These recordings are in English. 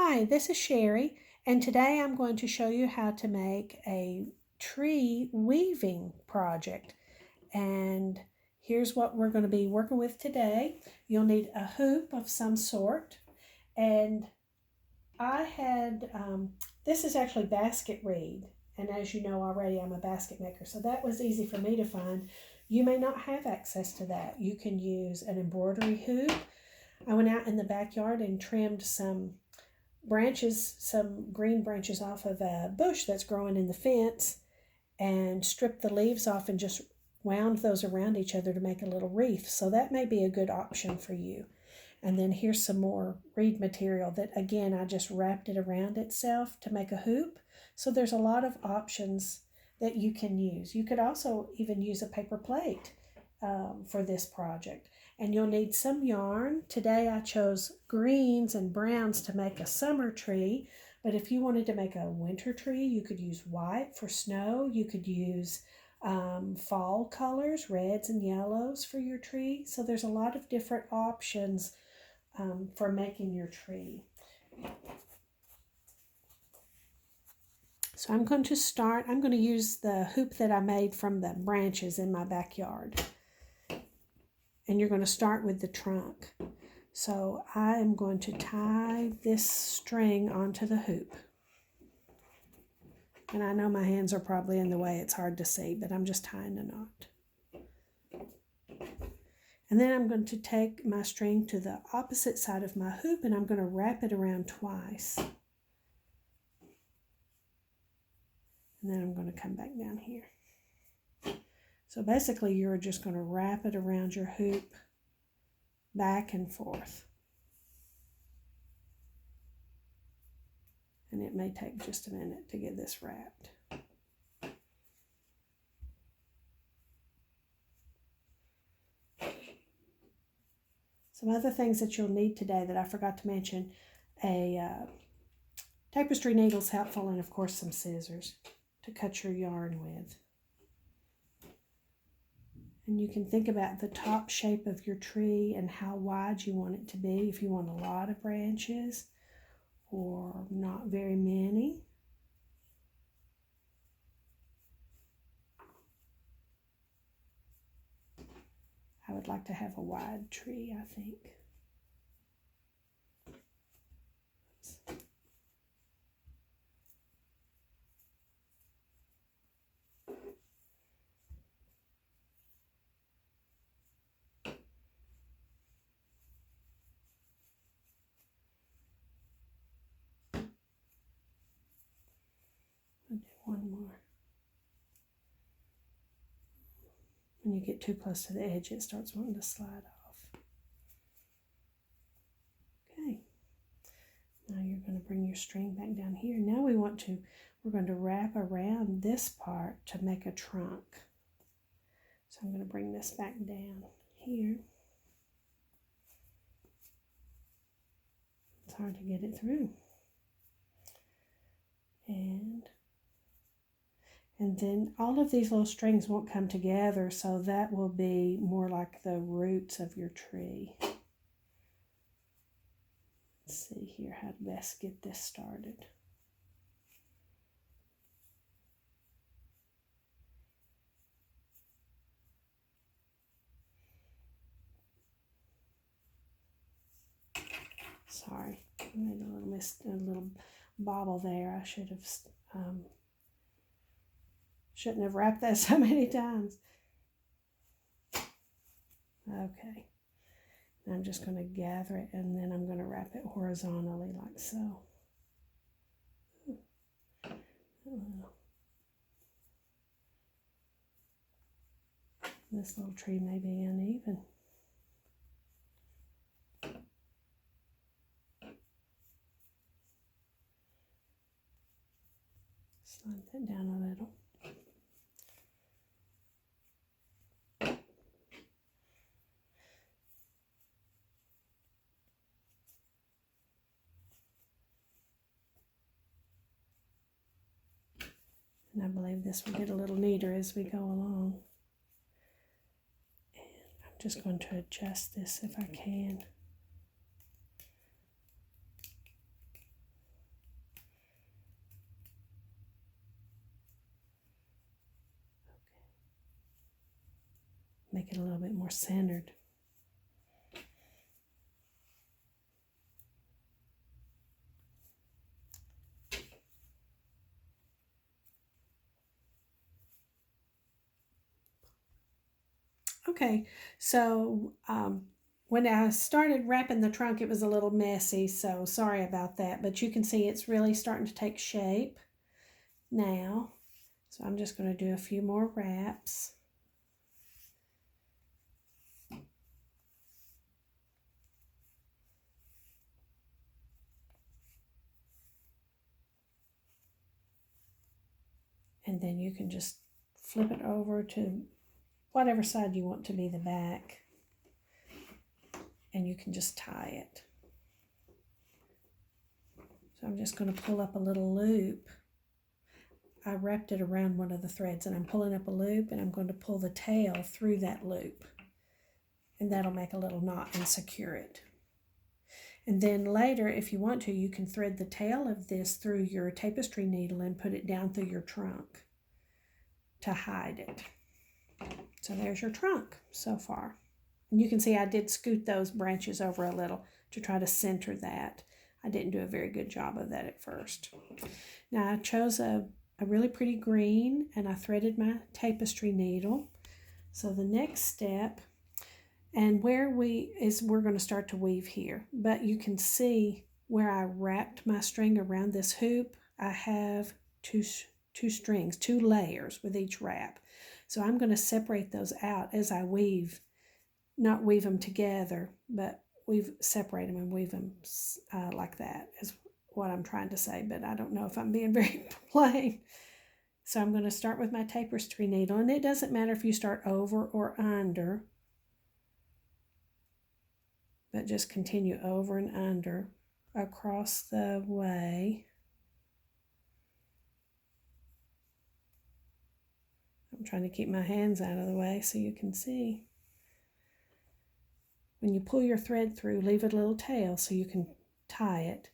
Hi, this is Sherry, and today I'm going to show you how to make a tree weaving project. And here's what we're going to be working with today. You'll need a hoop of some sort, and I had, this is actually basket reed, and as you know already, I'm a basket maker, so that was easy for me to find. You may not have access to that. You can use an embroidery hoop. I went out in the backyard and trimmed some branches, some green branches off of a bush that's growing in the fence, and stripped the leaves off and just wound those around each other to make a little wreath. So that may be a good option for you. And then here's some more reed material that, again, I just wrapped it around itself to make a hoop. So there's a lot of options that you can use. You could also even use a paper plate for this project. And you'll need some yarn. Today I chose greens and browns to make a summer tree, but if you wanted to make a winter tree, you could use white for snow. You could use fall colors, reds and yellows for your tree. So there's a lot of different options for making your tree. So I'm going to use the hoop that I made from the branches in my backyard. And you're going to start with the trunk. So I am going to tie this string onto the hoop. And I know my hands are probably in the way, it's hard to see, but I'm just tying a knot. And then I'm going to take my string to the opposite side of my hoop and I'm going to wrap it around twice. And then I'm going to come back down here. So basically you're just going to wrap it around your hoop back and forth. And it may take just a minute to get this wrapped. Some other things that you'll need today that I forgot to mention, a tapestry needle is helpful, and of course some scissors to cut your yarn with. And you can think about the top shape of your tree and how wide you want it to be, if you want a lot of branches or not very many. I would like to have a wide tree, I think. I'll do one more. When you get too close to the edge, it starts wanting to slide off. Okay. Now you're going to bring your string back down here. Now we're going to wrap around this part to make a trunk. So I'm going to bring this back down here. It's hard to get it through. And then all of these little strings won't come together, so that will be more like the roots of your tree. Let's see here how to best get this started. Sorry, I made a little bobble there. I shouldn't have wrapped that so many times. Okay, now I'm just going to gather it and then I'm going to wrap it horizontally like so. This little tree may be uneven. Slide that down a little. And I believe this will get a little neater as we go along. And I'm just going to adjust this if I can. make it a little bit more centered. Okay, so when I started wrapping the trunk, it was a little messy, so sorry about that. But you can see it's really starting to take shape now. So I'm just going to do a few more wraps. And then you can just flip it over to whatever side you want to be the back. And you can just tie it. So I'm just going to pull up a little loop. I wrapped it around one of the threads, and I'm pulling up a loop, and I'm going to pull the tail through that loop. And that'll make a little knot and secure it. And then later, if you want to, you can thread the tail of this through your tapestry needle and put it down through your trunk to hide it. So there's your trunk so far. And you can see I did scoot those branches over a little to try to center that. I didn't do a very good job of that at first. Now I chose a really pretty green, and I threaded my tapestry needle. So the next step, and we're going to start to weave here, but you can see where I wrapped my string around this hoop. I have two strings, 2 layers with each wrap. So I'm going to separate those out as I weave, not weave them together, but separate them and weave them like that is what I'm trying to say, but I don't know if I'm being very plain. So I'm going to start with my tapestry needle, and it doesn't matter if you start over or under, but just continue over and under across the way. I'm trying to keep my hands out of the way so you can see. When you pull your thread through, leave a little tail so you can tie it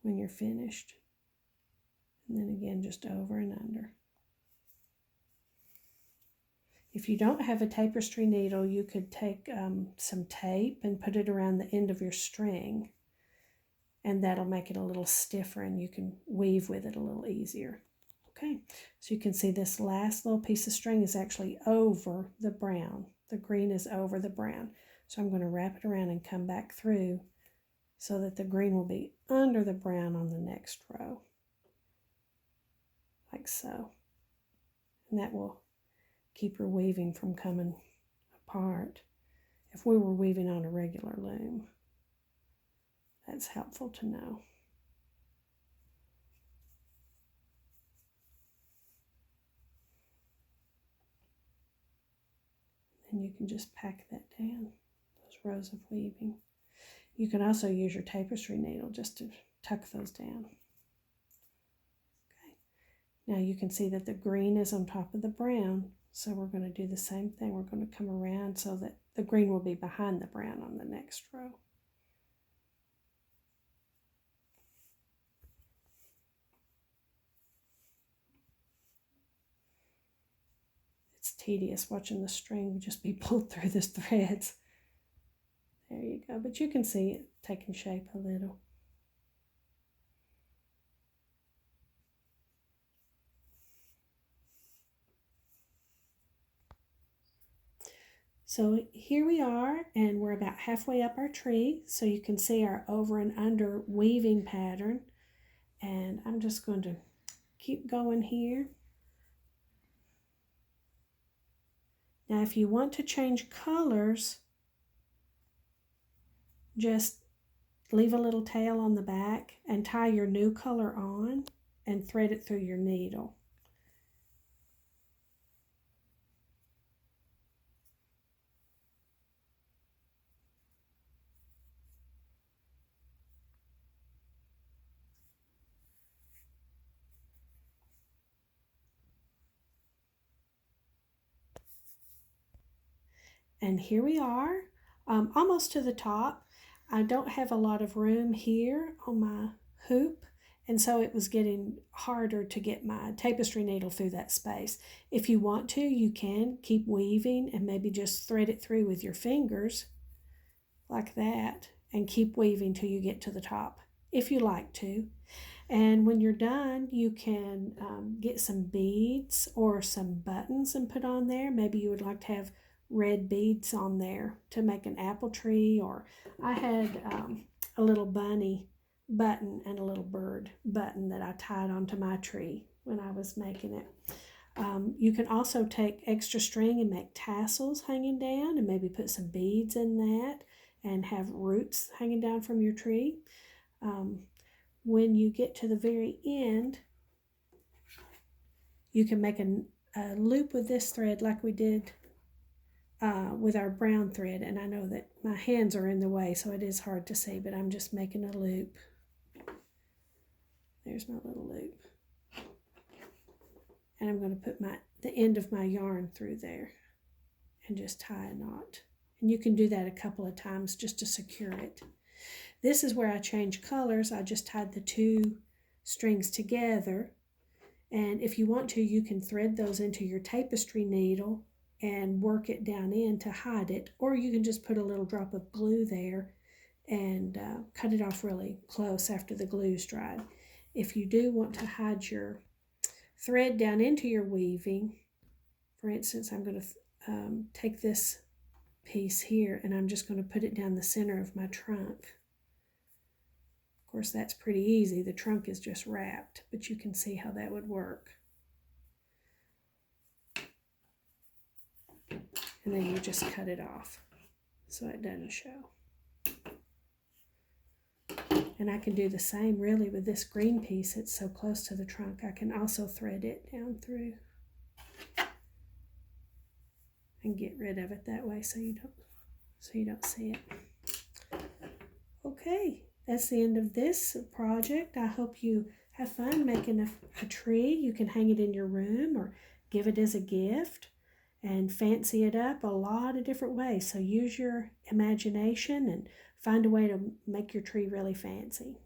when you're finished. And then again, just over and under. If you don't have a tapestry needle, you could take some tape and put it around the end of your string, and that'll make it a little stiffer, and you can weave with it a little easier. Okay, so you can see this last little piece of string is actually over the brown. The green is over the brown. So I'm going to wrap it around and come back through so that the green will be under the brown on the next row. Like so. And that will keep your weaving from coming apart. If we were weaving on a regular loom, that's helpful to know. And you can just pack that down, those rows of weaving. You can also use your tapestry needle just to tuck those down. Okay. Now you can see that the green is on top of the brown, so we're going to do the same thing. We're going to come around so that the green will be behind the brown on the next row. It's tedious watching the string just be pulled through the threads. There you go, but you can see it taking shape a little. So here we are, and we're about halfway up our tree, so you can see our over and under weaving pattern. And I'm just going to keep going here. Now if you want to change colors, just leave a little tail on the back and tie your new color on and thread it through your needle. And here we are, almost to the top. I don't have a lot of room here on my hoop, And so it was getting harder to get my tapestry needle through that space. If you want to, you can keep weaving and maybe just thread it through with your fingers like that and keep weaving till you get to the top if you like to. And when you're done, you can get some beads or some buttons and put on there. Maybe you would like to have red beads on there to make an apple tree, or I had a little bunny button and a little bird button that I tied onto my tree when I was making it. You can also take extra string and make tassels hanging down and maybe put some beads in that and have roots hanging down from your tree. When you get to the very end, you can make a loop with this thread like we did with our brown thread. And I know that my hands are in the way, so it is hard to see, but I'm just making a loop. There's my little loop. And I'm going to put the end of my yarn through there and just tie a knot. And you can do that a couple of times just to secure it. This is where I change colors. I just tied the two strings together. And if you want to, you can thread those into your tapestry needle and work it down in to hide it. Or you can just put a little drop of glue there and cut it off really close after the glue's dried. If you do want to hide your thread down into your weaving, for instance, I'm going to take this piece here and I'm just going to put it down the center of my trunk. Of course, that's pretty easy. The trunk is just wrapped, but you can see how that would work. And then you just cut it off so it doesn't show. And I can do the same really with this green piece. It's so close to the trunk. I can also thread it down through and get rid of it that way so you don't see it. Okay, that's the end of this project. I hope you have fun making a tree. You can hang it in your room or give it as a gift and fancy it up a lot of different ways. So use your imagination and find a way to make your tree really fancy.